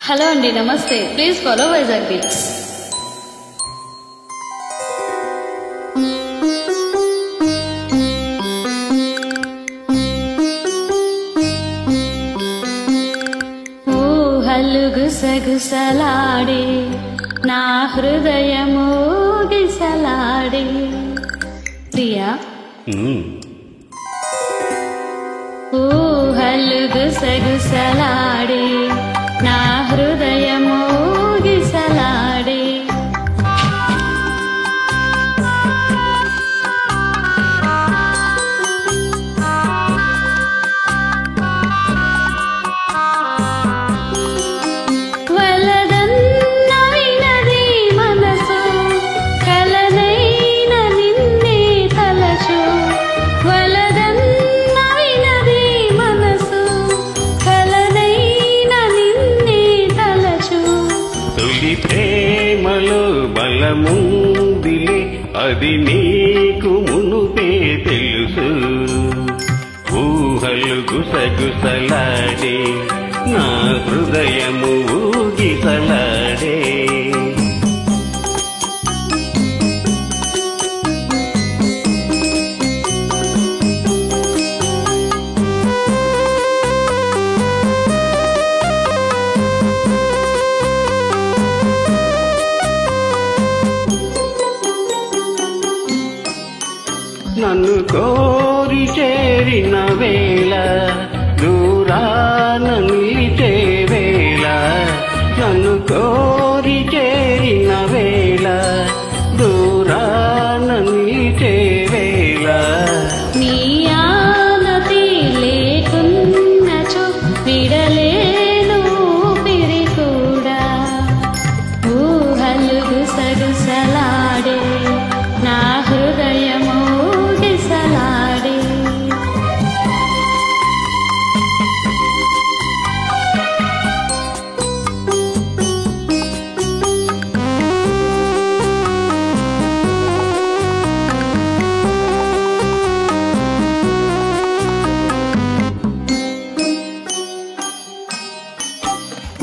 Hello అండి, నమస్తే. Please follow Vizag beats. ఊహలు గుసగుసలాడే నా హృదయము గిసలాడే. ప్రియా, ఊహలు గుసగుసలాడే నా హృదయము గిసలాడే. వలదన్న వినది మనసు, కలనైన నిన్నే తలచు. వలదన్న వినది మనసు, కలనైన నిన్నే తలచు. తొలి ప్రేమలో బలముందిలే, అది నీకు మునుపే తెలుసు. ఊహలు గుసగుసలాడే నా హృదయము ఊగిసలాడే. నన్ను కోరి చేరిన వేళ, దూరాన నిలిచే వేళ. నన్ను కోరి చేరిన వేళ, దూరాన నిలిచే వేళ. నీ ఆనతి లేకున్నచో విడలేను ఊపిరి కూడా. ఊహలు గుసగుసలాడే నా హృదయము గిసలాడే.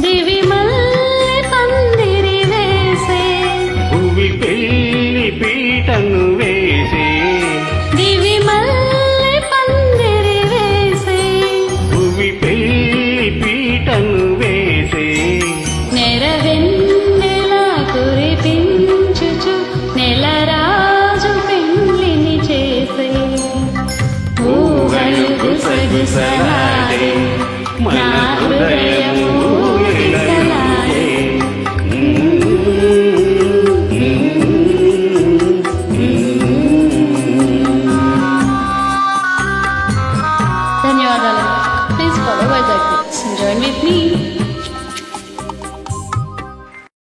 దివి మల్లె పందిరి వేసే, భూమి పెళ్లి పీటను వేసే. దివి మల్లె పందిరి వేసే, భూమి పెళ్లి పీటను వేసే. నెరవెన్నెలా కురిపించుచు నెలరాజు పెళ్లిని చేసే. ఊహలు గుసగుసలాడే నా హృదయము గిసలాడే. ధన్యవాదాలు. Please follow Vizag beats. Join with me.